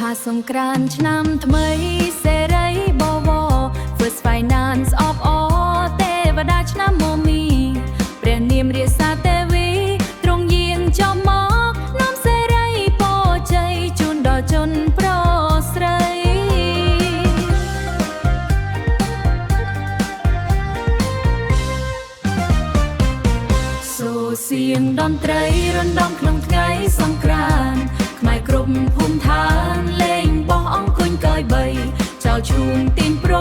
ហាសង្ក្រានឆ្នាំ ថ្មីសេរីបវរ First Finance of all ទេវតាឆ្នាំមមីព្រះនាមរាសាទេវីទ្រង់យាងចុះមកនាំសេរីពរជ័យជូនដល់ជនប្រុសស្រីសូរសៀងតន្ត្រីរំដំក្នុងថ្ងៃសង្ក្រាន្តខ្មែរគ្រប់ភូមិឋានលេងបោះអង្គុញកយបីចៅឈូងទីមប្រ